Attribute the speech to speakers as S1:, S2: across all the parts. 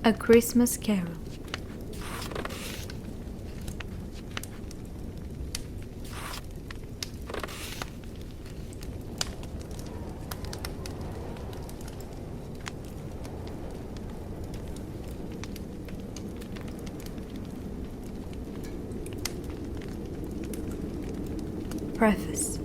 S1: A Christmas Carol. Preface.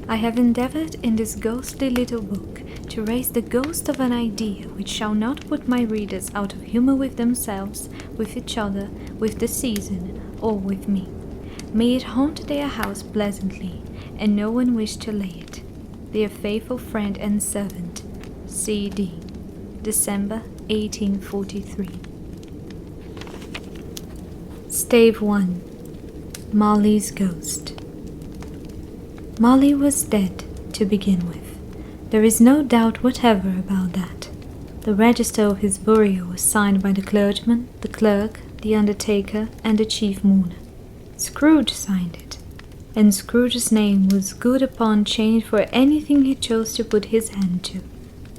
S1: I have endeavored in this ghostly little book to raise the ghost of an idea which shall not put my readers out of humor with themselves, with each other, with the season, or with me. May it haunt their house pleasantly, and no one wish to lay it. Their faithful friend and servant, C.D. December 1843. Stave 1. Marley's Ghost. Marley was dead, to begin with. There is no doubt whatever about that. The register of his burial was signed by the clergyman, the clerk, the undertaker, and the chief mourner. Scrooge signed it, and Scrooge's name was good upon change for anything he chose to put his hand to.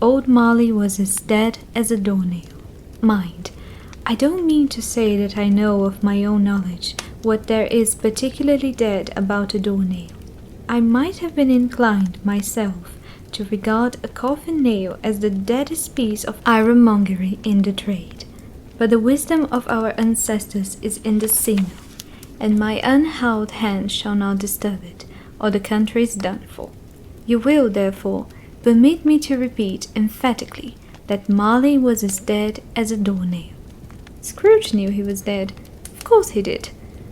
S1: Old Marley was as dead as a doornail. Mind, I don't mean to say that I know of my own knowledge what there is particularly dead about a doornail. I might have been inclined, myself, to regard a coffin nail as the deadest piece of ironmongery in the trade. But the wisdom of our ancestors is in the sinew, and my unhallowed hand shall not disturb it, or the country is done for. You will, therefore, permit me to repeat emphatically that Marley was as dead as a doornail. Scrooge knew he was dead. Of course he did.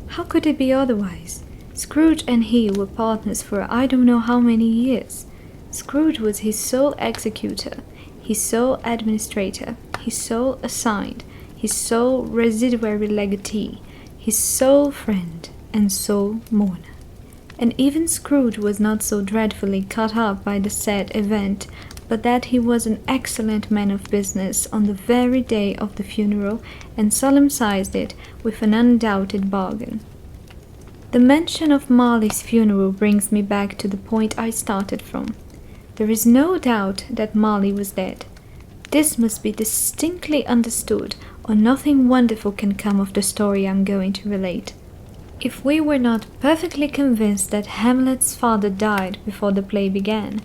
S1: How could it be otherwise? Scrooge and he were partners for I don't know how many years. Scrooge was his sole executor, his sole administrator, his sole assigned, his sole residuary legatee, his sole friend, and sole mourner. And even Scrooge was not so dreadfully cut up by the said event, but that he was an excellent man of business on the very day of the funeral, and solemnized it with an undoubted bargain. The mention of Marley's funeral brings me back to the point I started from. There is no doubt that Marley was dead. This must be distinctly understood, or nothing wonderful can come of the story I am going to relate. If we were not perfectly convinced that Hamlet's father died before the play began,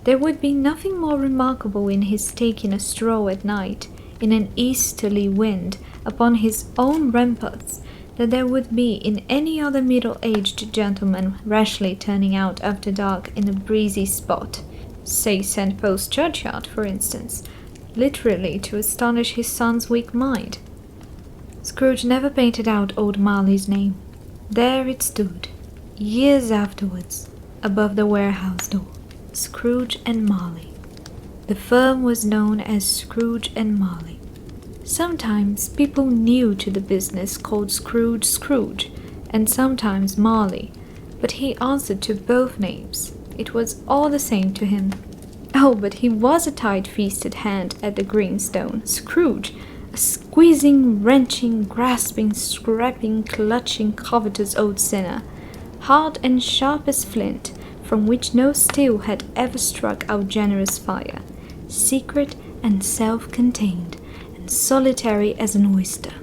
S1: there would be nothing more remarkable in his taking a stroll at night, in an easterly wind, upon his own ramparts, than there would be in any other middle-aged gentleman rashly turning out after dark in a breezy spot, say St. Paul's churchyard, for instance, literally to astonish his son's weak mind. Scrooge never painted out old Marley's name. There it stood, years afterwards, above the warehouse door, Scrooge and Marley. The firm was known as Scrooge and Marley. Sometimes people new to the business called Scrooge, and sometimes Marley, but he answered to both names. It was all the same to him. Oh, but he was a tight-fisted hand at the greenstone, Scrooge, a squeezing, wrenching, grasping, scraping, clutching, covetous old sinner, hard and sharp as flint, from which no steel had ever struck out generous fire, secret and self-contained, and solitary as an oyster.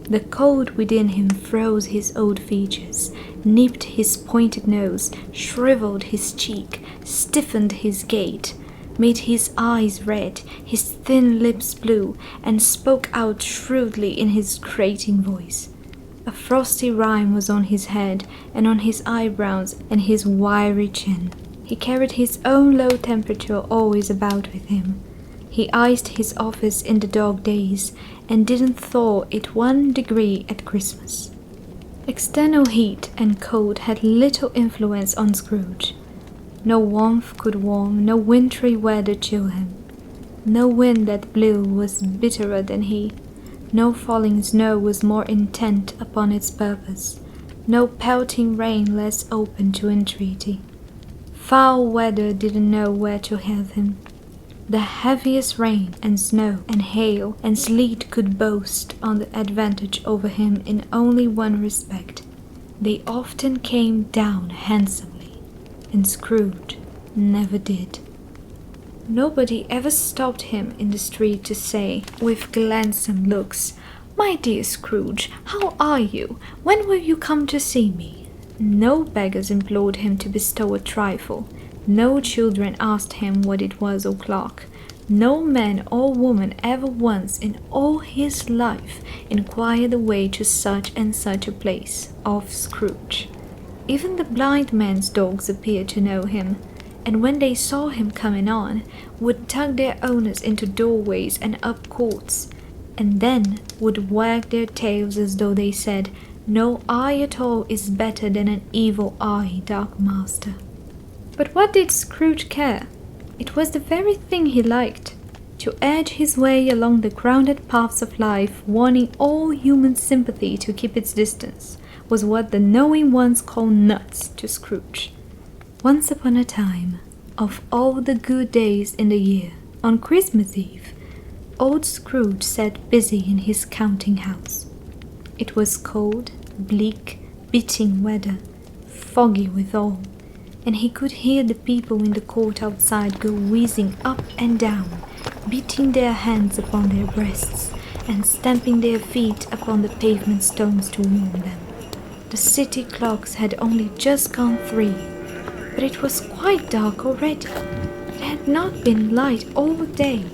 S1: The cold within him froze his old features, nipped his pointed nose, shriveled his cheek, stiffened his gait, made his eyes red, his thin lips blue, and spoke out shrewdly in his grating voice. A frosty rime was on his head, and on his eyebrows, and his wiry chin. He carried his own low temperature always about with him. He iced his office in the dog days, and didn't thaw it 1 degree at Christmas. External heat and cold had little influence on Scrooge. No warmth could warm, no wintry weather chill him. No wind that blew was bitterer than he. No falling snow was more intent upon its purpose. No pelting rain less open to entreaty. Foul weather didn't know where to have him. The heaviest rain and snow and hail and sleet could boast on the advantage over him in only one respect. They often came down handsomely, and Scrooge never did. Nobody ever stopped him in the street to say, with gladsome looks, "My dear Scrooge, how are you? When will you come to see me?" No beggars implored him to bestow a trifle. No children asked him what it was o'clock. No man or woman ever once in all his life inquired the way to such and such a place of Scrooge. Even the blind man's dogs appeared to know him, and when they saw him coming on, would tug their owners into doorways and up courts, and then would wag their tails as though they said, "No eye at all is better than an evil eye, dark master." But what did Scrooge care? It was the very thing he liked. To edge his way along the crowded paths of life, warning all human sympathy to keep its distance, was what the knowing ones call nuts to Scrooge. Once upon a time, of all the good days in the year, on Christmas Eve, old Scrooge sat busy in his counting house. It was cold, bleak, biting weather, foggy withal, and he could hear the people in the court outside go whizzing up and down, beating their hands upon their breasts and stamping their feet upon the pavement stones to warm them. The city clocks had only just gone 3, but it was quite dark already. It had not been light all day,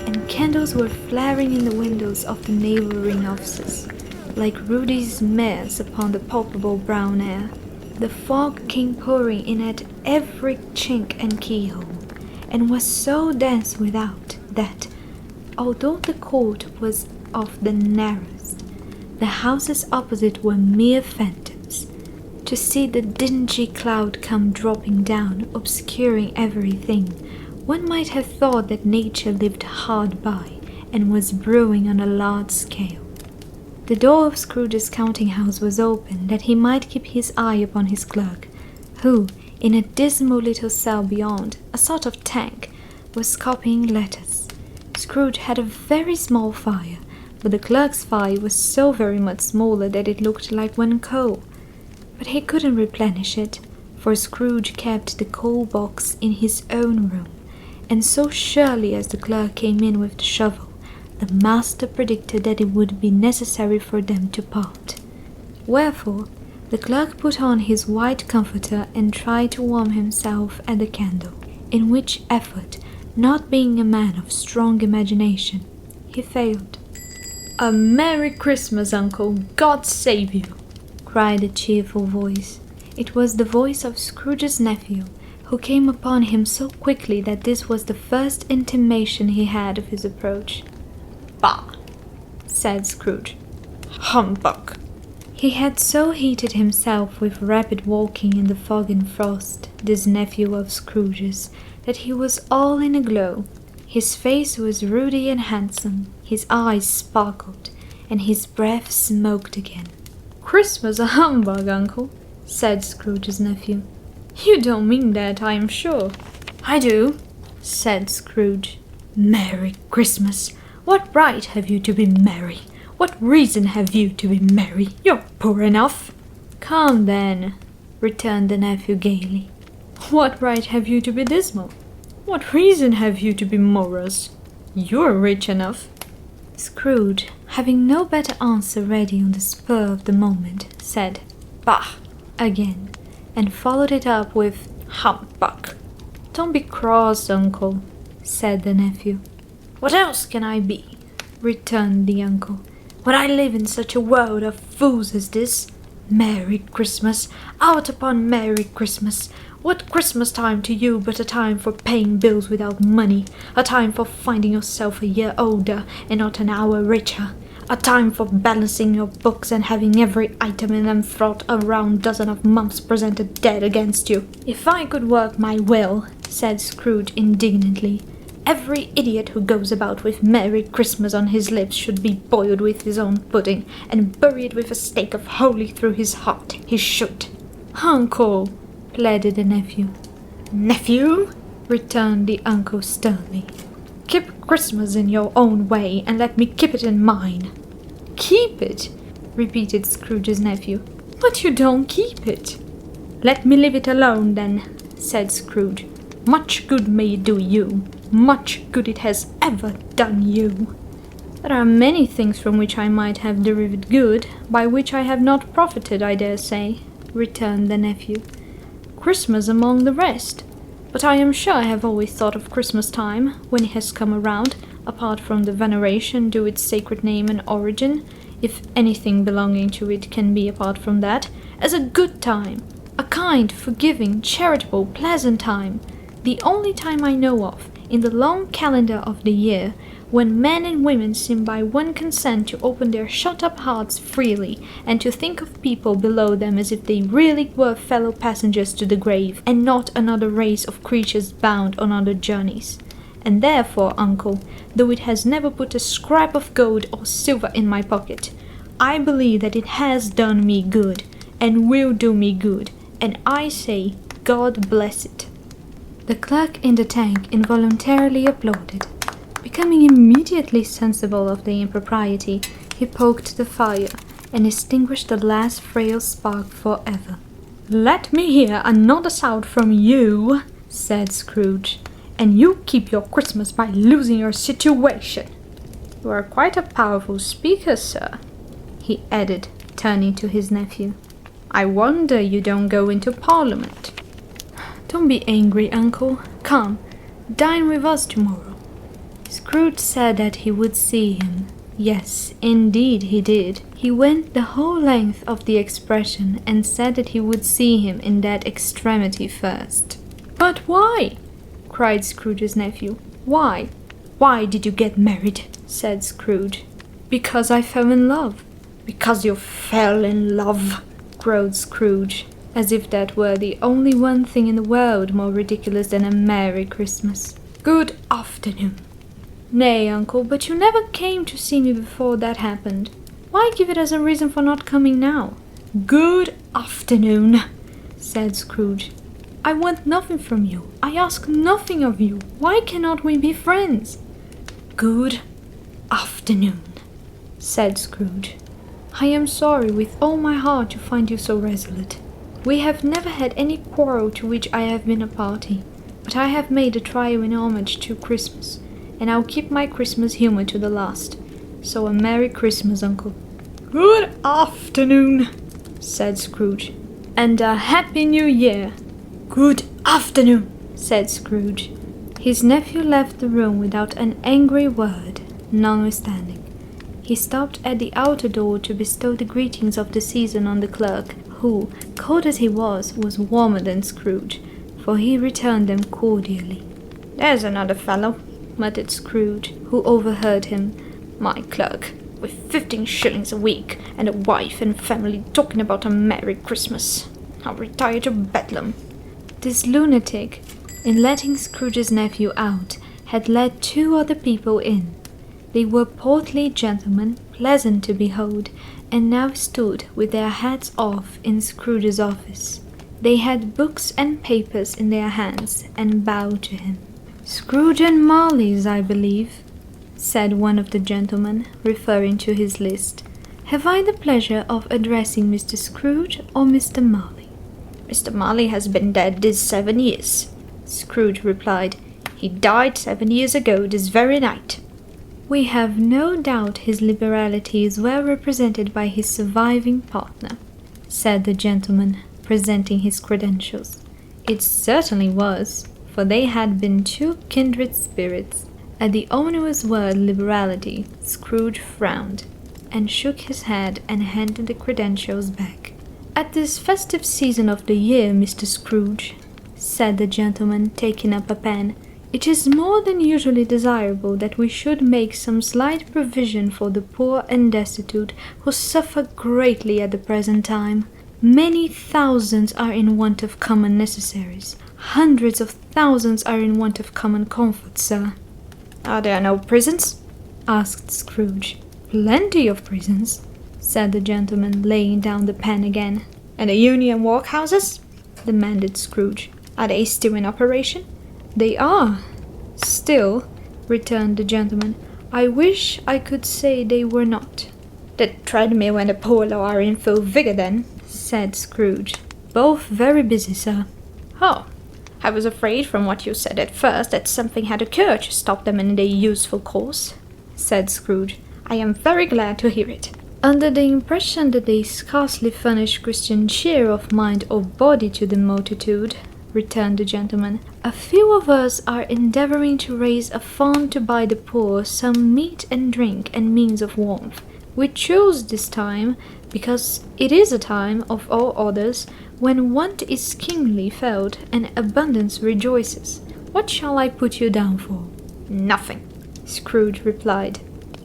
S1: and candles were flaring in the windows of the neighboring offices, like Rudy's mares upon the palpable brown air. The fog came pouring in at every chink and keyhole, and was so dense without that, although the court was of the narrowest, the houses opposite were mere phantoms. To see the dingy cloud come dropping down, obscuring everything, one might have thought that nature lived hard by and was brewing on a large scale. The door of Scrooge's counting-house was open that he might keep his eye upon his clerk, who, in a dismal little cell beyond, a sort of tank, was copying letters. Scrooge had a very small fire, but the clerk's fire was so very much smaller that it looked like one coal. But he couldn't replenish it, for Scrooge kept the coal box in his own room, and so surely as the clerk came in with the shovel, the master predicted that it would be necessary for them to part. Wherefore, the clerk put on his white comforter and tried to warm himself at the candle, in which effort, not being a man of strong imagination, he failed. "A Merry Christmas, Uncle! God save you!" cried a cheerful voice. It was the voice of Scrooge's nephew, who came upon him so quickly that this was the first intimation he had of his approach. "Bah!" said Scrooge. "Humbug!" He had so heated himself with rapid walking in the fog and frost, this nephew of Scrooge's, that he was all in a glow. His face was ruddy and handsome, his eyes sparkled, and his breath smoked again. "Christmas a humbug, Uncle," said Scrooge's nephew. "You don't mean that, I am sure." "I do," said Scrooge. "Merry Christmas! What right have you to be merry? What reason have you to be merry? You're poor enough." "Come then," returned the nephew gaily. "What right have you to be dismal? What reason have you to be morose? You're rich enough." Scrooge, having no better answer ready on the spur of the moment, said, "Bah!" again, and followed it up with, "Humbug!" "Don't be cross, Uncle," said the nephew. "What else can I be?" returned the uncle, "when I live in such a world of fools as this? Merry Christmas! Out upon Merry Christmas! What Christmas time to you but a time for paying bills without money, a time for finding yourself a year older and not an hour richer, a time for balancing your books and having every item in them fraught a round dozen of months presented dead against you." "If I could work my will," said Scrooge indignantly, "every idiot who goes about with Merry Christmas on his lips should be boiled with his own pudding and buried with a stake of holy through his heart. He should." "Uncle," pleaded the nephew. "Nephew," returned the uncle sternly, "keep Christmas in your own way and let me keep it in mine." "Keep it?" repeated Scrooge's nephew. "But you don't keep it." "Let me leave it alone then," said Scrooge. "Much good may it do you." much good it has ever done you." "There are many things from which I might have derived good, by which I have not profited, I dare say," returned the nephew. "Christmas among the rest. But I am sure I have always thought of Christmas time, when it has come around, apart from the veneration due its sacred name and origin, if anything belonging to it can be apart from that, as a good time, a kind, forgiving, charitable, pleasant time, the only time I know of, in the long calendar of the year, when men and women seem by one consent to open their shut-up hearts freely, and to think of people below them as if they really were fellow passengers to the grave, and not another race of creatures bound on other journeys. And therefore, uncle, though it has never put a scrap of gold or silver in my pocket, I believe that it has done me good, and will do me good, and I say, God bless it." The clerk in the tank involuntarily applauded. Becoming immediately sensible of the impropriety, he poked the fire, and extinguished the last frail spark forever. "Let me hear another sound from you," said Scrooge, "and you keep your Christmas by losing your situation. You are quite a powerful speaker, sir," he added, turning to his nephew. "I wonder you don't go into Parliament." "Don't be angry, uncle. Come, dine with us tomorrow." Scrooge said that he would see him. Yes, indeed he did. He went the whole length of the expression, and said that he would see him in that extremity first. "But why?" cried Scrooge's nephew. "Why? Why did you get married?" said Scrooge. "Because I fell in love." "Because you fell in love," growled Scrooge, as if that were the only one thing in the world more ridiculous than a Merry Christmas. "Good afternoon." "Nay, uncle, but you never came to see me before that happened. Why give it as a reason for not coming now?" "Good afternoon," said Scrooge. "I want nothing from you. I ask nothing of you. Why cannot we be friends?" "Good afternoon," said Scrooge. "I am sorry with all my heart to find you so resolute. We have never had any quarrel to which I have been a party, but I have made a trial in homage to Christmas, and I'll keep my Christmas humour to the last. So a Merry Christmas, uncle." "Good afternoon," said Scrooge, "and a Happy New Year." "Good afternoon," said Scrooge. His nephew left the room without an angry word, notwithstanding. He stopped at the outer door to bestow the greetings of the season on the clerk, who, cold as he was warmer than Scrooge, for he returned them cordially. "There's another fellow," muttered Scrooge, who overheard him. "My clerk, with 15 shillings a week, and a wife and family, talking about a Merry Christmas. I'll retire to Bedlam." This lunatic, in letting Scrooge's nephew out, had let 2 other people in. They were portly gentlemen, pleasant to behold, and now stood with their hats off in Scrooge's office. They had books and papers in their hands, and bowed to him. "Scrooge and Marley's, I believe," said one of the gentlemen, referring to his list. "Have I the pleasure of addressing Mr. Scrooge or Mr. Marley?" "Mr. Marley has been dead this 7 years," Scrooge replied. "He died 7 years ago this very night." "We have no doubt his liberality is well represented by his surviving partner," said the gentleman, presenting his credentials. It certainly was, for they had been 2 kindred spirits. At the ominous word liberality, Scrooge frowned, and shook his head and handed the credentials back. "At this festive season of the year, Mr. Scrooge," said the gentleman, taking up a pen, "it is more than usually desirable that we should make some slight provision for the poor and destitute who suffer greatly at the present time. Many thousands are in want of common necessaries. Hundreds of thousands are in want of common comfort, sir." "Are there no prisons?" asked Scrooge. "Plenty of prisons," said the gentleman, laying down the pen again. "And the Union workhouses?" demanded Scrooge. "Are they still in operation?" "They are. Still," returned the gentleman, "I wish I could say they were not." "The treadmill and the polo are in full vigor, then?" said Scrooge. "Both very busy, sir." "Oh,
S2: I was afraid from what you said at first that something had occurred to stop them in their useful course, said Scrooge. I am very glad to hear it.
S1: Under the impression that they scarcely furnish Christian cheer of mind or body to the multitude, returned the gentleman, a few of us are endeavouring to raise a fund to buy the poor some meat and drink and means of warmth. We chose this time because it is a time of all others when want is keenly felt and abundance rejoices. What shall I put you down for?
S2: Nothing,
S1: Scrooge replied.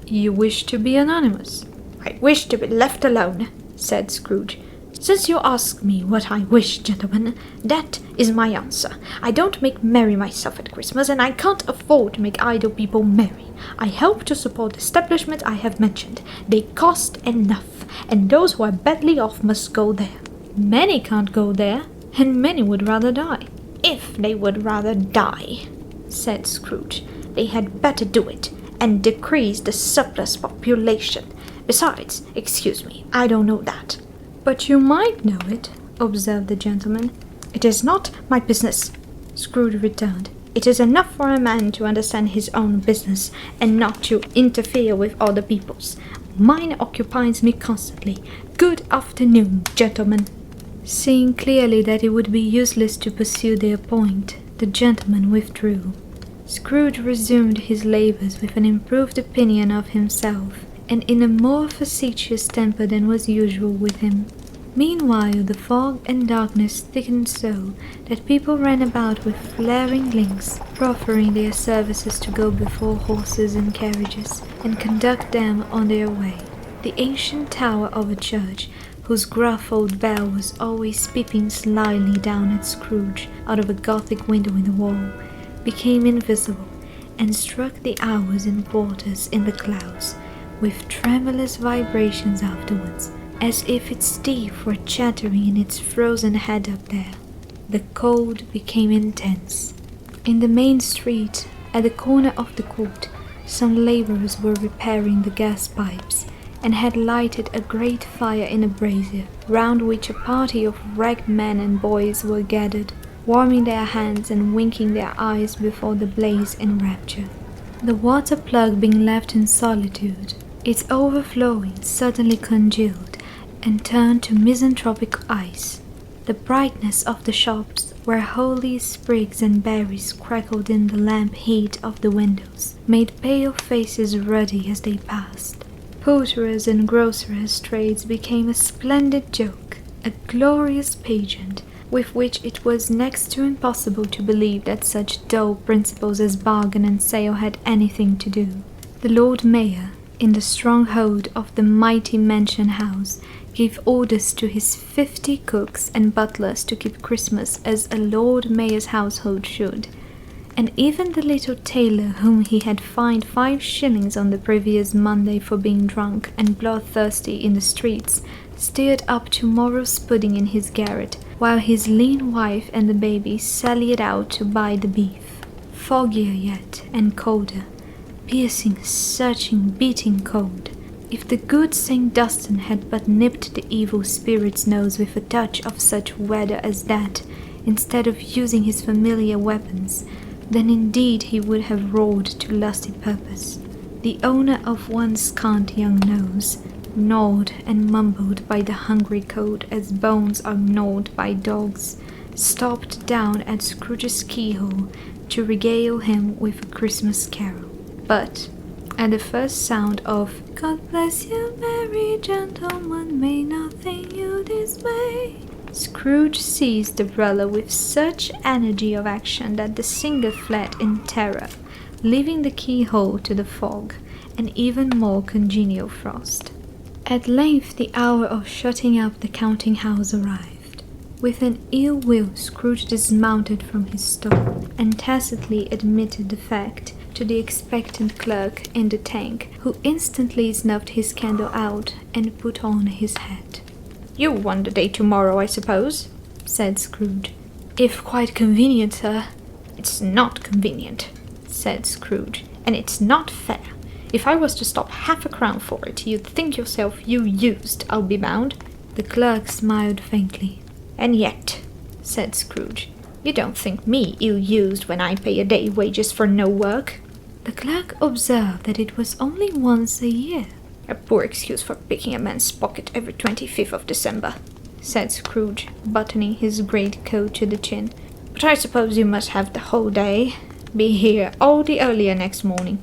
S1: You wish to be anonymous?
S2: I wish to be left alone, said Scrooge. Since you ask me what I wish, gentlemen, that is my answer. I don't make merry myself at Christmas, and I can't afford to make idle people merry. I help to support the establishment I have mentioned. They cost enough, and those who are badly off must go there.
S1: Many can't go there, and many would rather die.
S2: If they would rather die, said Scrooge, they had better do it, and decrease the surplus population. Besides, excuse me, I don't know that.
S1: But you might know it, observed the gentleman.
S2: It is not my business, Scrooge returned. It is enough for a man to understand his own business, and not to interfere with other people's. Mine occupies me constantly. Good afternoon, gentlemen.
S1: Seeing clearly that it would be useless to pursue their point, the gentleman withdrew. Scrooge resumed his labours with an improved opinion of himself, and in a more facetious temper than was usual with him. Meanwhile the fog and darkness thickened so that people ran about with flaring links, proffering their services to go before horses and carriages, and conduct them on their way. The ancient tower of a church, whose gruff old bell was always peeping slyly down at Scrooge out of a Gothic window in the wall, became invisible, and struck the hours and quarters in the clouds, with tremulous vibrations afterwards, as if its teeth were chattering in its frozen head up there. The cold became intense. In the main street, at the corner of the court, some labourers were repairing the gas pipes, and had lighted a great fire in a brazier, round which a party of ragged men and boys were gathered, warming their hands and winking their eyes before the blaze in rapture. The water plug being left in solitude, its overflowing suddenly congealed and turned to misanthropic ice. The brightness of the shops, where holy sprigs and berries crackled in the lamp heat of the windows, made pale faces ruddy as they passed. Poulterers' and grocers' trades became a splendid joke, a glorious pageant, with which it was next to impossible to believe that such dull principles as bargain and sale had anything to do. The Lord Mayor, in the stronghold of the mighty mansion house, gave orders to his 50 cooks and butlers to keep Christmas as a Lord Mayor's household should, and even the little tailor whom he had fined 5 shillings on the previous Monday for being drunk and bloodthirsty in the streets, stirred up tomorrow's pudding in his garret, while his lean wife and the baby sallied out to buy the beef. Foggier yet, and colder, piercing, searching, beating cold. If the good St. Dunstan had but nipped the evil spirit's nose with a touch of such weather as that, instead of using his familiar weapons, then indeed he would have roared to lusty purpose. The owner of one scant young nose, gnawed and mumbled by the hungry cold as bones are gnawed by dogs, stopped down at Scrooge's keyhole to regale him with a Christmas carol. But at the first sound of "God bless you, merry gentlemen, may nothing you dismay," Scrooge seized the umbrella with such energy of action that the singer fled in terror, leaving the keyhole to the fog, and even more congenial frost. At length the hour of shutting up the counting-house arrived. With an ill will Scrooge dismounted from his stall, and tacitly admitted the fact to the expectant clerk in the tank, who instantly snuffed his candle out and put on his hat.
S2: "You want the day tomorrow, I suppose?" said Scrooge.
S1: "If quite convenient, sir."
S2: "It's not convenient," said Scrooge, "and it's not fair. If I was to stop half a crown for it, you'd think yourself used, I'll be bound."
S1: The clerk smiled faintly.
S2: "And yet," said Scrooge, You don't think me ill-used when I pay a day wages for no work?
S1: The clerk observed that it was only once a year.
S2: A poor excuse for picking a man's pocket every 25th of December, said Scrooge, buttoning his great coat to the chin. But I suppose you must have the whole day. Be here all the earlier next morning.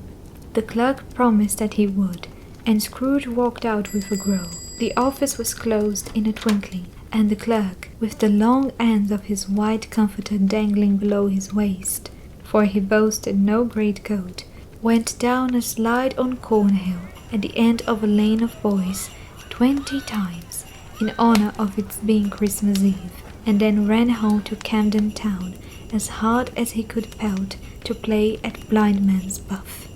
S1: The clerk promised that he would, and Scrooge walked out with a groan. The office was closed in a twinkling, and the clerk, with the long ends of his white comforter dangling below his waist, for he boasted no greatcoat, went down a slide on Cornhill at the end of a lane of boys 20 times in honor of its being Christmas Eve, and then ran home to Camden Town as hard as he could pelt to play at blind man's buff.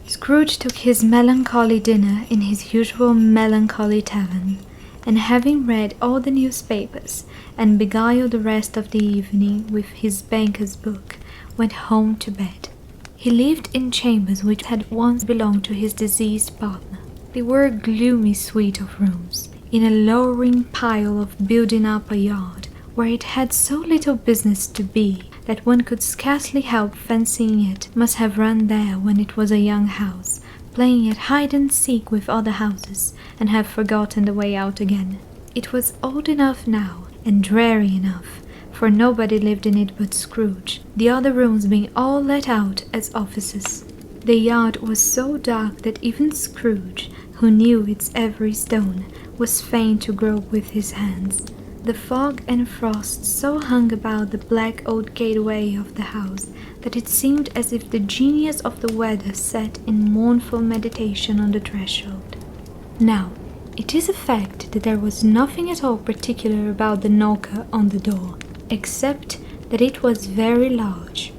S1: Scrooge took his melancholy dinner in his usual melancholy tavern, and having read all the newspapers and beguiled the rest of the evening with his banker's book, went home to bed. He lived in chambers which had once belonged to his deceased partner. They were a gloomy suite of rooms, in a lowering pile of building up a yard, where it had so little business to be that one could scarcely help fancying it must have run there when it was a young house, playing at hide-and-seek with other houses, and have forgotten the way out again. It was old enough now, and dreary enough, for nobody lived in it but Scrooge, the other rooms being all let out as offices. The yard was so dark that even Scrooge, who knew its every stone, was fain to grope with his hands. The fog and frost so hung about the black old gateway of the house that it seemed as if the genius of the weather sat in mournful meditation on the threshold. Now, it is a fact that there was nothing at all particular about the knocker on the door, except that it was very large.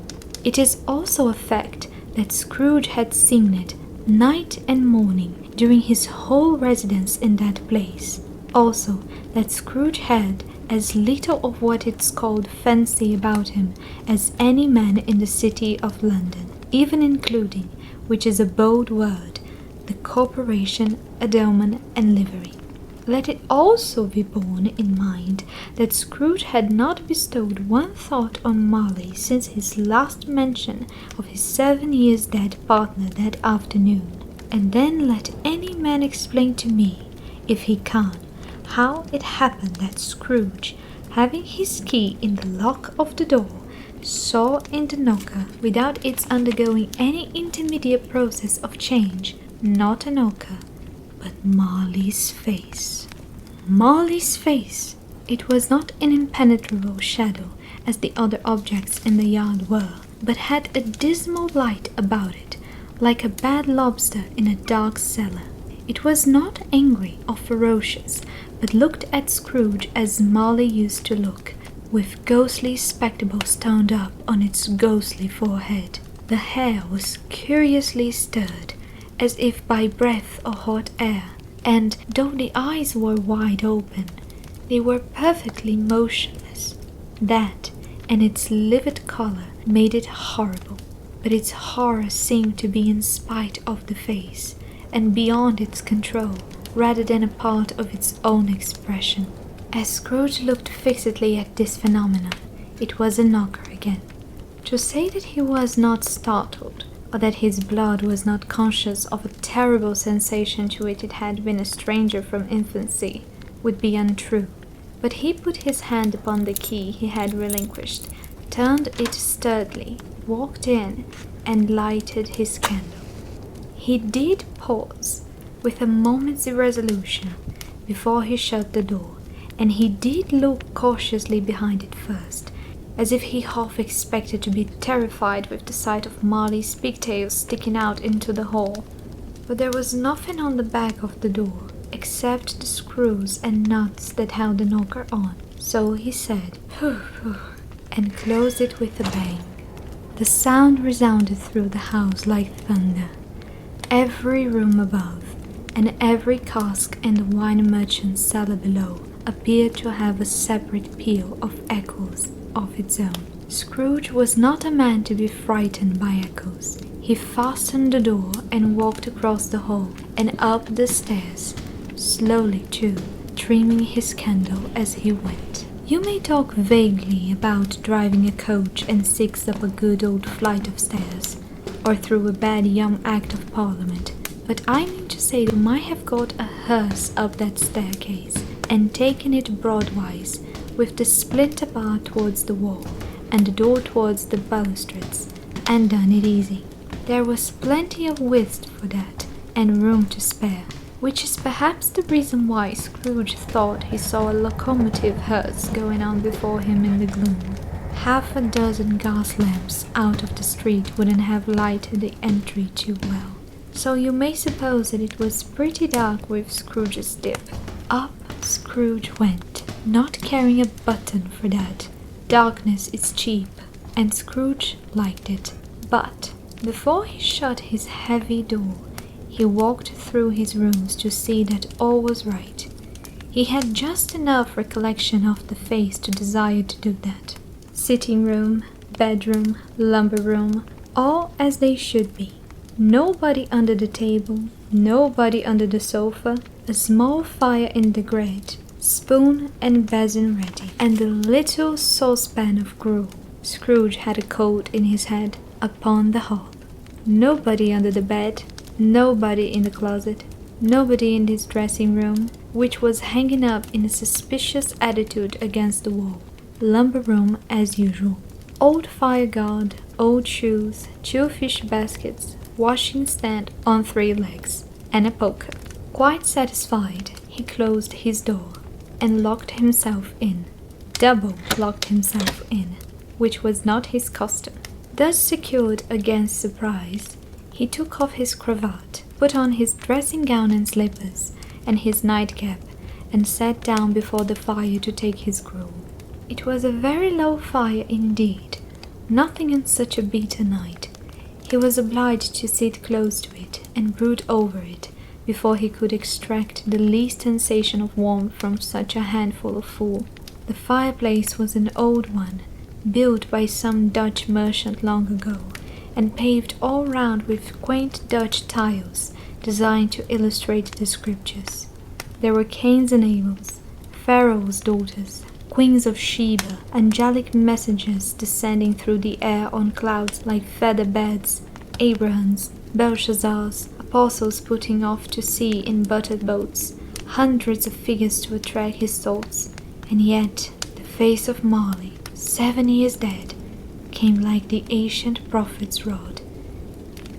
S1: It is also a fact that Scrooge had seen it night and morning during his whole residence in that place. Also, that Scrooge had as little of what it's called fancy about him as any man in the city of London, even including, which is a bold word, the corporation, adelman, and livery. Let it also be borne in mind that Scrooge had not bestowed one thought on Marley since his last mention of his 7 years dead partner that afternoon. And then let any man explain to me, if he can, how it happened that Scrooge, having his key in the lock of the door, saw in the knocker, without its undergoing any intermediate process of change, not a knocker, but Marley's face. Marley's face! It was not an impenetrable shadow, as the other objects in the yard were, but had a dismal light about it, like a bad lobster in a dark cellar. It was not angry or ferocious, but looked at Scrooge as Marley used to look, with ghostly spectacles turned up on its ghostly forehead. The hair was curiously stirred, as if by breath or hot air, and though the eyes were wide open, they were perfectly motionless. That, and its livid color, made it horrible, but its horror seemed to be in spite of the face, and beyond its control, rather than a part of its own expression. As Scrooge looked fixedly at this phenomenon, it was a knocker again. To say that he was not startled, or that his blood was not conscious of a terrible sensation to which it had been a stranger from infancy, would be untrue. But he put his hand upon the key he had relinquished, turned it sturdily, walked in, and lighted his candle. He did pause, with a moment's irresolution, before he shut the door, and he did look cautiously behind it first, as if he half expected to be terrified with the sight of Marley's pigtails sticking out into the hall. But there was nothing on the back of the door, except the screws and nuts that held the knocker on. So he said, "Phew, phew," and closed it with a bang. The sound resounded through the house like thunder. Every room above, and every cask in the wine merchant's cellar below, appeared to have a separate peal of echoes of its own. Scrooge was not a man to be frightened by echoes. He fastened the door and walked across the hall and up the stairs, slowly too, trimming his candle as he went. You may talk vaguely about driving a coach and 6 up a good old flight of stairs, or through a bad young Act of Parliament, but I mean to say that you might have got a hearse up that staircase and taken it broadwise, with the splinter bar towards the wall and the door towards the balustrades, and done it easy. There was plenty of width for that, and room to spare, which is perhaps the reason why Scrooge thought he saw a locomotive hearse going on before him in the gloom. Half a dozen gas lamps out of the street wouldn't have lighted the entry too well, so you may suppose that it was pretty dark with Scrooge's dip. Up Scrooge went, not caring a button for that. Darkness is cheap, and Scrooge liked it. But before he shut his heavy door, he walked through his rooms to see that all was right. He had just enough recollection of the face to desire to do that. Sitting room, bedroom, lumber room, all as they should be. Nobody under the table, nobody under the sofa, a small fire in the grate, spoon and basin ready, and a little saucepan of gruel. Scrooge had a cold in his head upon the hob. Nobody under the bed, nobody in the closet, nobody in his dressing room, which was hanging up in a suspicious attitude against the wall. Lumber room as usual. Old fire guard, old shoes, 2 fish baskets, washing stand on 3 legs, and a poker. Quite satisfied, he closed his door and locked himself in. Double locked himself in, which was not his custom. Thus secured against surprise, he took off his cravat, put on his dressing gown and slippers, and his nightcap, and sat down before the fire to take his gruel. It was a very low fire indeed, nothing in such a bitter night. He was obliged to sit close to it and brood over it before he could extract the least sensation of warmth from such a handful of fool. The fireplace was an old one, built by some Dutch merchant long ago, and paved all round with quaint Dutch tiles designed to illustrate the scriptures. There were Cains and Abels, Pharaoh's daughters, Queens of Sheba, angelic messengers descending through the air on clouds like feather beds, Abrahams, Belshazzars, apostles putting off to sea in buttered boats, hundreds of figures to attract his thoughts, and yet the face of Marley, 7 years dead, came like the ancient prophet's rod,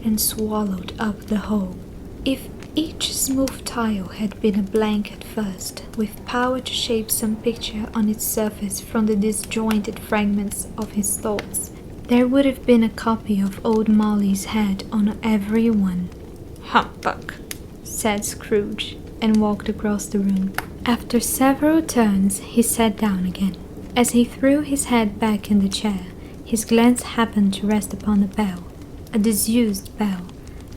S1: and swallowed up the whole. If each smooth tile had been a blank at first, with power to shape some picture on its surface from the disjointed fragments of his thoughts, there would have been a copy of old Marley's head on every one. "Humbug," said Scrooge, and walked across the room. After several turns, he sat down again. As he threw his head back in the chair, his glance happened to rest upon a bell, a disused bell,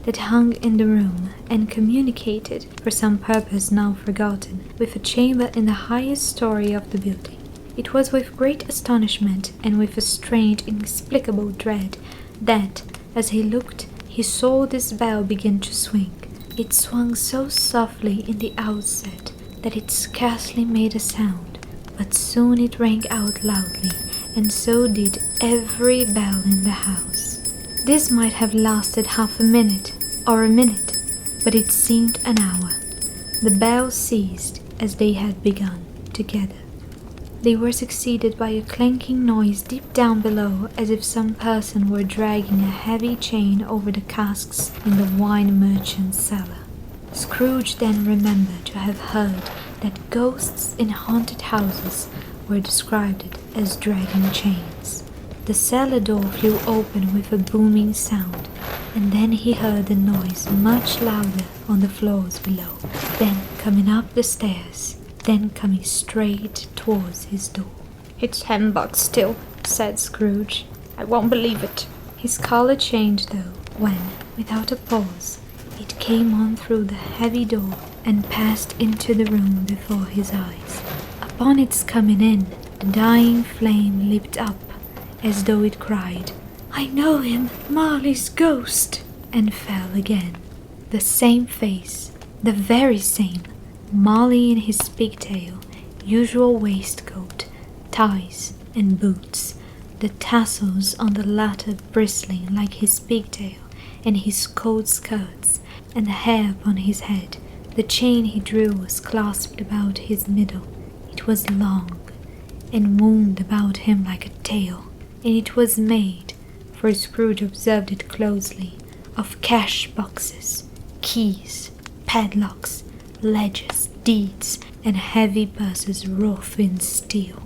S1: that hung in the room and communicated, for some purpose now forgotten, with a chamber in the highest story of the building. It was with great astonishment and with a strange, inexplicable dread that, as he looked, he saw this bell begin to swing. It swung so softly in the outset that it scarcely made a sound, but soon it rang out loudly, and so did every bell in the house. This might have lasted half a minute, or a minute, but it seemed an hour. The bells ceased as they had begun, together. They were succeeded by a clanking noise deep down below, as if some person were dragging a heavy chain over the casks in the wine merchant's cellar. Scrooge then remembered to have heard that ghosts in haunted houses were described as dragging chains. The cellar door flew open with a booming sound, and then he heard the noise much louder on the floors below, then coming up the stairs, then coming straight towards his door. "It's humbug still," said Scrooge. "I won't believe it." His colour changed though, when, without a pause, it came on through the heavy door and passed into the room before his eyes. Upon its coming in, the dying flame leaped up, as though it cried, "I know him, Marley's ghost," and fell again. The same face, the very same, Marley in his pigtail, usual waistcoat, ties and boots, the tassels on the latter bristling like his pigtail, and his coat skirts, and the hair upon his head. The chain he drew was clasped about his middle. It was long, and wound about him like a tail, and it was made, for Scrooge observed it closely, of cash boxes, keys, padlocks, ledgers, deeds, and heavy purses wrought in steel.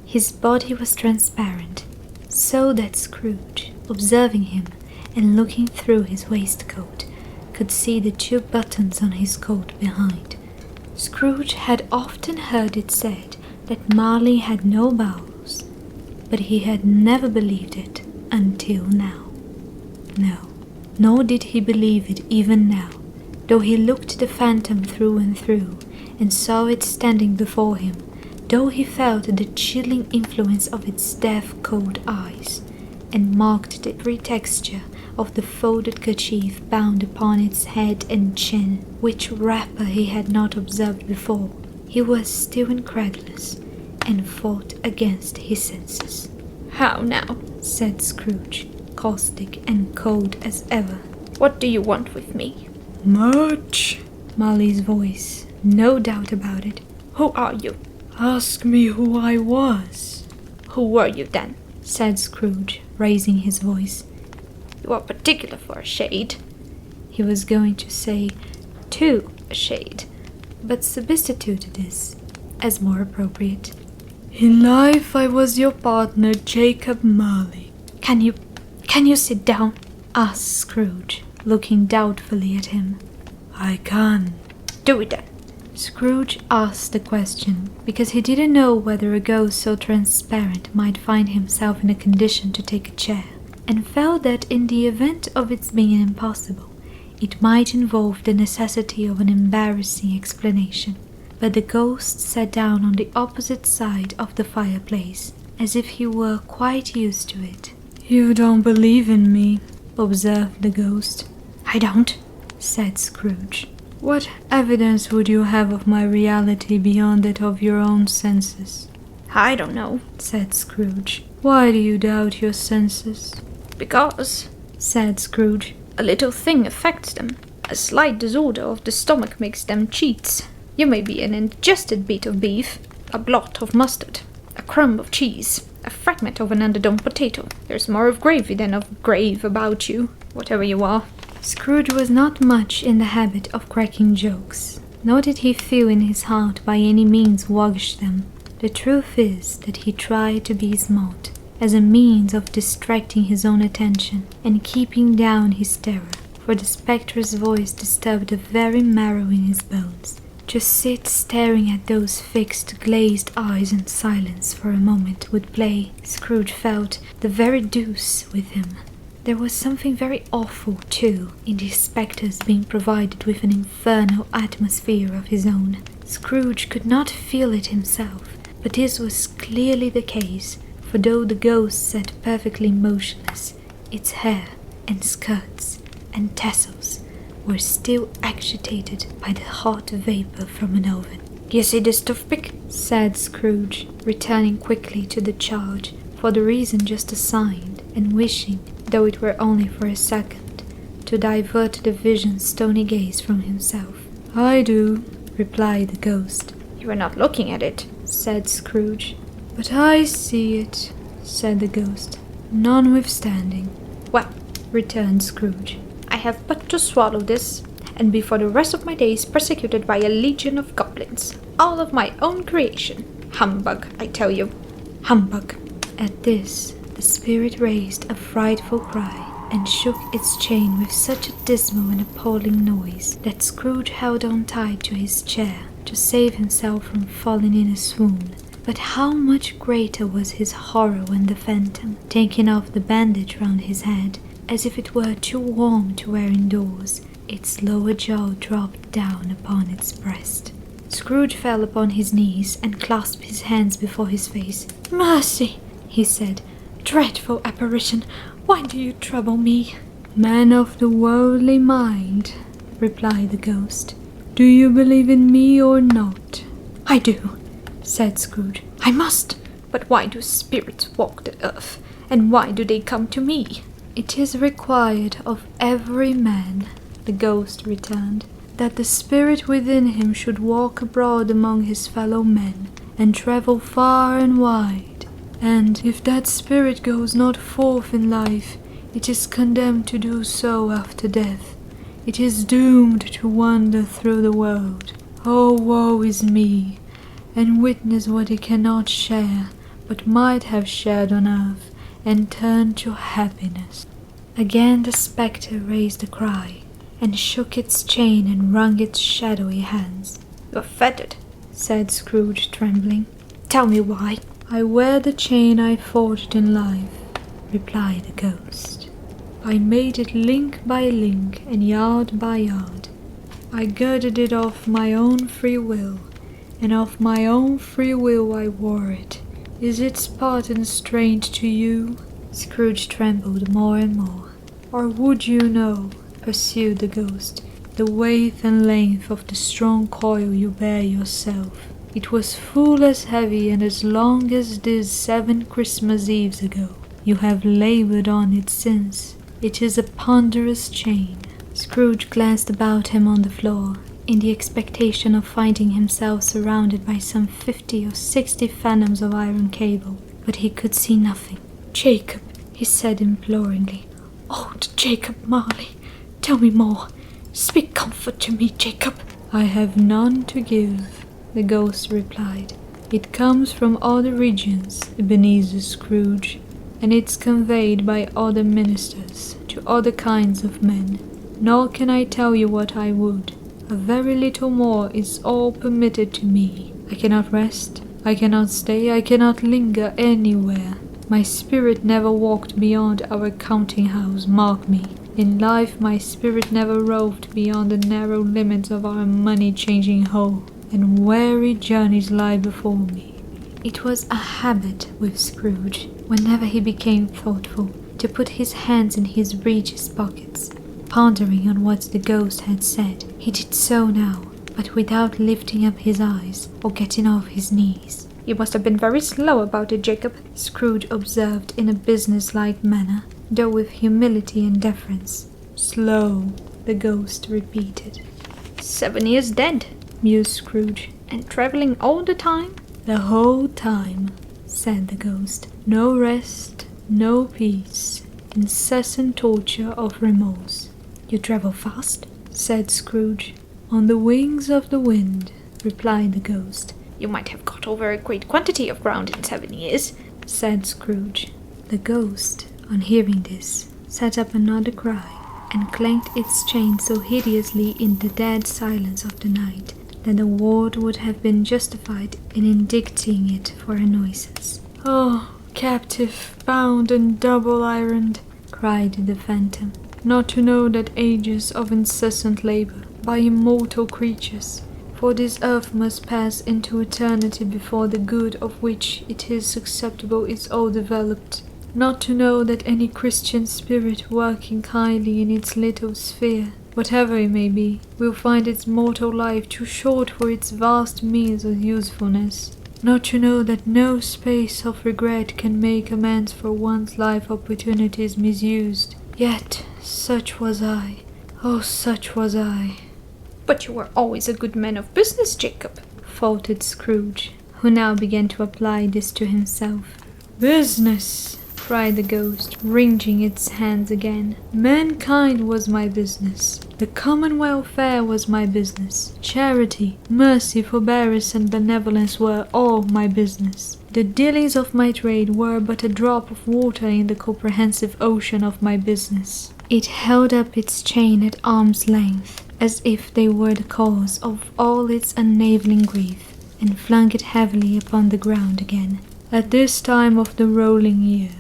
S1: His body was transparent, so that Scrooge, observing him and looking through his waistcoat, could see the 2 buttons on his coat behind. Scrooge had often heard it said that Marley had no bowels, but he had never believed it until now. No, nor did he believe it even now, though he looked the phantom through and through, and saw it standing before him, though he felt the chilling influence of its death-cold eyes, and marked the every texture of the folded kerchief bound upon its head and chin, which wrapper he had not observed before. He was still incredulous, and fought against his senses.
S2: "How now?"
S1: said Scrooge, caustic and cold as ever.
S2: "What do you want with me?"
S3: Much.
S1: Marley's voice, no doubt about it.
S2: "Who are you?"
S3: Ask me who I was.
S2: "Who were you then?"
S1: said Scrooge, raising his voice.
S2: "You are particular for a shade."
S1: He was going to say, "to a shade," but substituted this as more appropriate.
S3: In life I was your partner, Jacob Marley.
S1: Can you sit down?" asked Scrooge, looking doubtfully at him.
S3: I can.
S2: "Do it then."
S1: Scrooge asked the question because he didn't know whether a ghost so transparent might find himself in a condition to take a chair, and felt that in the event of its being impossible, it might involve the necessity of an embarrassing explanation. But the ghost sat down on the opposite side of the fireplace, as if he were quite used to it.
S3: You don't believe in me,
S1: observed the ghost.
S2: "I don't,"
S1: said Scrooge.
S3: What evidence would you have of my reality beyond that of your own senses?
S2: "I don't know,"
S1: said Scrooge.
S3: Why do you doubt your senses?
S2: "Because,"
S1: said Scrooge,
S2: "a little thing affects them. A slight disorder of the stomach makes them cheats. You may be an indigested bit of beef, a blot of mustard, a crumb of cheese, a fragment of an underdone potato. There's more of gravy than of grave about you, whatever you are."
S1: Scrooge was not much in the habit of cracking jokes, nor did he feel in his heart by any means waggish them. The truth is that he tried to be smart, as a means of distracting his own attention and keeping down his terror, for the spectre's voice disturbed the very marrow in his bones. To sit staring at those fixed, glazed eyes in silence for a moment would play, Scrooge felt, the very deuce with him. There was something very awful, too, in the spectre's being provided with an infernal atmosphere of his own. Scrooge could not feel it himself, but this was clearly the case, for though the ghost sat perfectly motionless, its hair and skirts and tassels were still agitated by the hot vapor from an oven.
S2: "You see this toothpick?"
S1: said Scrooge, returning quickly to the charge, for the reason just assigned, and wishing, though it were only for a second, to divert the vision's stony gaze from himself.
S3: I do,
S1: replied the ghost.
S2: "You are not looking at it,"
S1: said Scrooge.
S3: but I see it,
S1: said the ghost.
S3: notwithstanding.
S2: "Well,"
S1: returned Scrooge,
S2: "I have but to swallow this, and be for the rest of my days persecuted by a legion of goblins, all of my own creation. Humbug, I tell you. Humbug."
S1: At this, the spirit raised a frightful cry, and shook its chain with such a dismal and appalling noise that Scrooge held on tight to his chair to save himself from falling in a swoon. But how much greater was his horror when the phantom, taking off the bandage round his head, as if it were too warm to wear indoors, its lower jaw dropped down upon its breast. Scrooge fell upon his knees and clasped his hands before his face.
S2: "Mercy,"
S1: he said.
S2: "Dreadful apparition, why do you trouble me?"
S3: Man of the worldly mind,
S1: replied the ghost.
S3: do you believe in me or not?
S2: "I do,"
S1: said Scrooge.
S2: "I must. But why do spirits walk the earth? And why do they come to me?
S1: It is required of every man, the ghost returned, that the spirit within him should walk abroad among his fellow men, and travel far and wide. And if that spirit goes not forth in life, it is condemned to do so after death. It is doomed to wander through the world. Oh, woe is me, and witness what it cannot share, but might have shared on earth, and turn to happiness. Again the spectre raised a cry, and shook its chain and wrung its shadowy hands.
S2: "You are fettered,"
S1: said Scrooge, trembling.
S2: "Tell me why."
S1: "I wear the chain I forged in life," replied the ghost. "I made it link by link and yard by yard. I girded it of my own free will, and of my own free will I wore it. Is its pattern strange to you?" Scrooge trembled more and more. "Or would you know," pursued the ghost, "the weight and length of the strong coil you bear yourself? It was full as heavy and as long as this 7 Christmas Eves ago. You have labored on it since. It is a ponderous chain." Scrooge glanced about him on the floor, in the expectation of finding himself surrounded by some 50 or 60 fathoms of iron cable, but he could see nothing.
S2: "Jacob," he said imploringly. "Old Jacob Marley, tell me more. Speak comfort to me, Jacob."
S1: "I have none to give," the ghost replied. "It comes from other regions, Ebenezer Scrooge, and it's conveyed by other ministers to other kinds of men. Nor can I tell you what I would. A very little more is all permitted to me. I cannot rest, I cannot stay, I cannot linger anywhere. My spirit never walked beyond our counting-house, mark me. In life my spirit never roved beyond the narrow limits of our money-changing hole, and weary journeys lie before me." It was a habit with Scrooge, whenever he became thoughtful, to put his hands in his breeches pockets, pondering on what the ghost had said. He did so now, but without lifting up his eyes or getting off his knees.
S2: "You must have been very slow about it, Jacob,"
S1: Scrooge observed in a business-like manner, though with humility and deference. "Slow," the ghost repeated.
S2: 7 years dead,"
S1: mused Scrooge.
S2: "and travelling all the time."
S1: "The whole time," said the ghost. "No rest, no peace, incessant torture of remorse."
S2: "You travel fast?"
S1: said Scrooge. "On the wings of the wind," replied the ghost.
S2: "You might have got over a great quantity of ground in 7 years,"
S1: said Scrooge. The ghost, on hearing this, set up another cry, and clanked its chain so hideously in the dead silence of the night that the ward would have been justified in indicting it for a nuisance. "Oh, captive, bound and double-ironed," cried the phantom, "not to know that ages of incessant labor by immortal creatures, for this earth must pass into eternity before the good of which it is susceptible is all developed. Not to know that any Christian spirit working kindly in its little sphere, whatever it may be, will find its mortal life too short for its vast means of usefulness. Not to know that no space of regret can make amends for one's life opportunities misused. Yet such was I. Oh, such was I."
S2: "But you were always a good man of business, Jacob,"
S1: faltered Scrooge, who now began to apply this to himself. "Business!" cried the ghost, wringing its hands again. "Mankind was my business. The common welfare was my business. Charity, mercy, forbearance, and benevolence were all my business. The dealings of my trade were but a drop of water in the comprehensive ocean of my business." It held up its chain at arm's length, as if they were the cause of all its unavailing grief, and flung it heavily upon the ground again. "At this time of the rolling year,"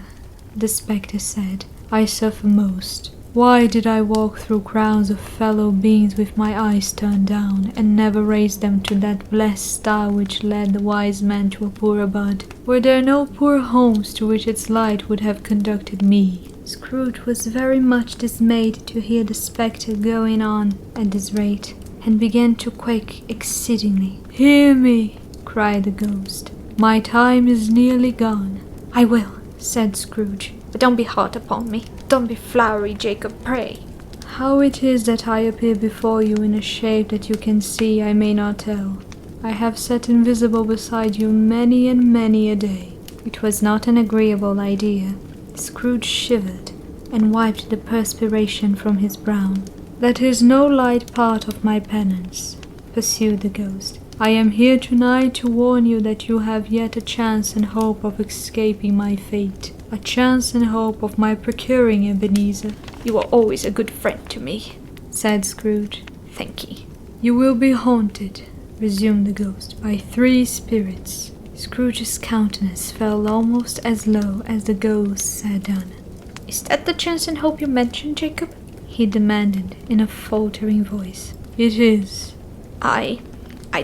S1: the spectre said, "I suffer most. Why did I walk through crowds of fellow beings with my eyes turned down, and never raise them to that blessed star which led the wise man to a poorer bud? Were there no poor homes to which its light would have conducted me?" Scrooge was very much dismayed to hear the spectre going on at this rate, and began to quake exceedingly. "Hear me," cried the ghost.
S3: My time is nearly gone.
S2: I will, said Scrooge. But don't be hard upon me. Don't be flowery, Jacob, pray.
S3: How it is that I appear before you in a shape that you can see, I may not tell. I have sat invisible beside you many and many a day.
S1: It was not an agreeable idea. Scrooge shivered and wiped the perspiration from his brow.
S3: That is no light part of my penance, pursued the ghost. I am here tonight to warn you that you have yet a chance and hope of escaping my fate. A chance and hope of my procuring Ebenezer.
S2: You are always a good friend to me,
S1: said Scrooge.
S2: Thank ye.
S3: You will be haunted, resumed the ghost, by 3 spirits.
S1: Scrooge's countenance fell almost as low as the ghost sat down.
S2: Is that the chance and hope you mentioned, Jacob?
S1: He demanded in a faltering voice.
S3: It is.
S2: I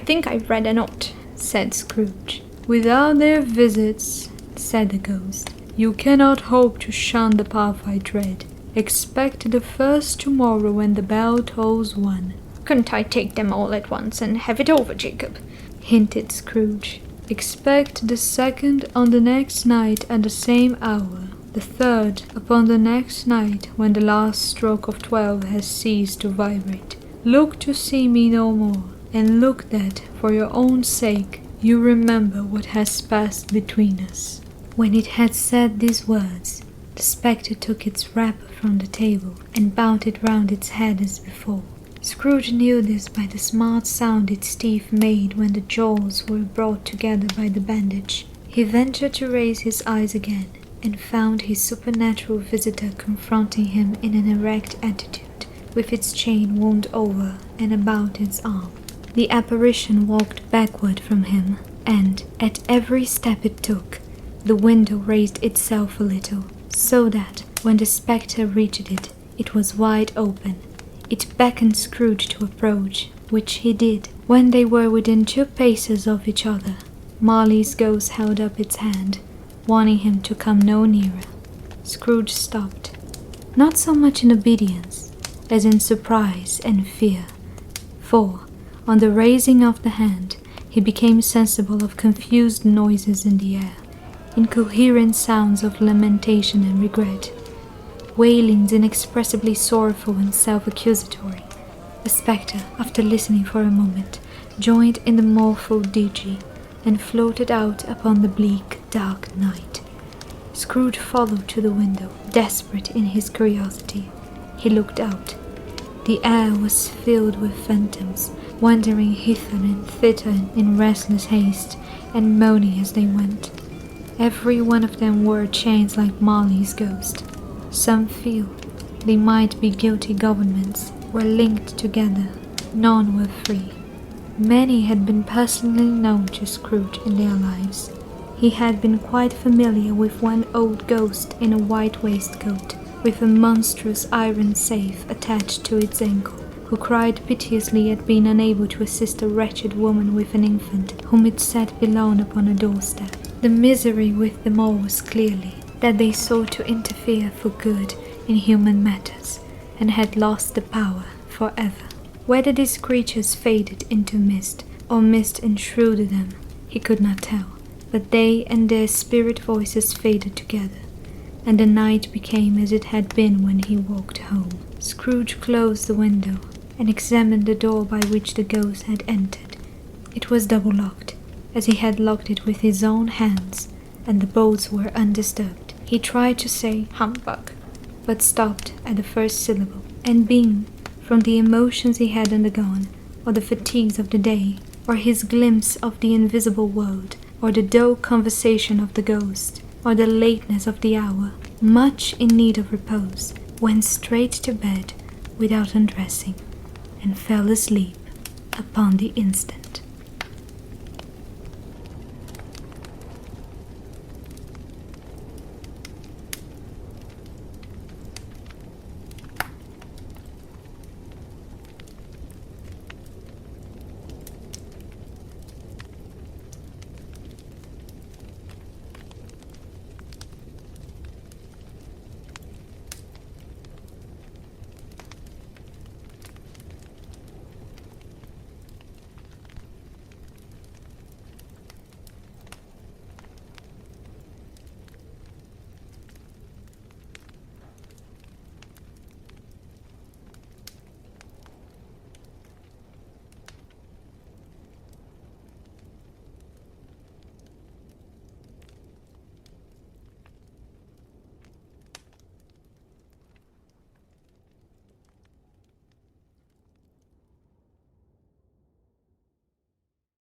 S2: think I read a note,
S1: said Scrooge.
S3: Without their visits, said the ghost, you cannot hope to shun the path I tread. Expect the first tomorrow when the bell tolls 1.
S2: Couldn't I take them all at once and have it over, Jacob?
S1: Hinted Scrooge.
S3: Expect the second on the next night at the same hour. The third upon the next night when the last stroke of 12 has ceased to vibrate. Look to see me no more, and look that, for your own sake, you remember what has passed between us.
S1: When it had said these words, the spectre took its wrapper from the table and bound it round its head as before. Scrooge knew this by the smart sound its teeth made when the jaws were brought together by the bandage. He ventured to raise his eyes again, and found his supernatural visitor confronting him in an erect attitude, with its chain wound over and about its arm. The apparition walked backward from him, and, at every step it took, the window raised itself a little, so that, when the spectre reached it, it was wide open. It beckoned Scrooge to approach, which he did. When they were within 2 paces of each other, Marley's ghost held up its hand, warning him to come no nearer. Scrooge stopped, not so much in obedience as in surprise and fear, for, on the raising of the hand, he became sensible of confused noises in the air, incoherent sounds of lamentation and regret, wailings inexpressibly sorrowful and self-accusatory. The spectre, after listening for a moment, joined in the mournful dirge, and floated out upon the bleak, dark night. Scrooge followed to the window, desperate in his curiosity. He looked out. The air was filled with phantoms, wandering hither and thither in restless haste, and moaning as they went. Every one of them wore chains like Marley's ghost. Some few, they might be guilty governments, were linked together. None were free. Many had been personally known to Scrooge in their lives. He had been quite familiar with one old ghost in a white waistcoat, with a monstrous iron safe attached to its ankle, who cried piteously at being unable to assist a wretched woman with an infant, whom it sat alone upon a doorstep. The misery with them all was clearly that they sought to interfere for good in human matters, and had lost the power forever. Whether these creatures faded into mist, or mist enshrouded them, he could not tell, but they and their spirit voices faded together, and the night became as it had been when he walked home. Scrooge closed the window, and examined the door by which the ghost had entered. It was double-locked, as he had locked it with his own hands, and the bolts were undisturbed. He tried to say "humbug," but stopped at the first syllable, and being, from the emotions he had undergone, or the fatigues of the day, or his glimpse of the invisible world, or the dull conversation of the ghost, or the lateness of the hour, much in need of repose, went straight to bed without undressing, and fell asleep upon the instant.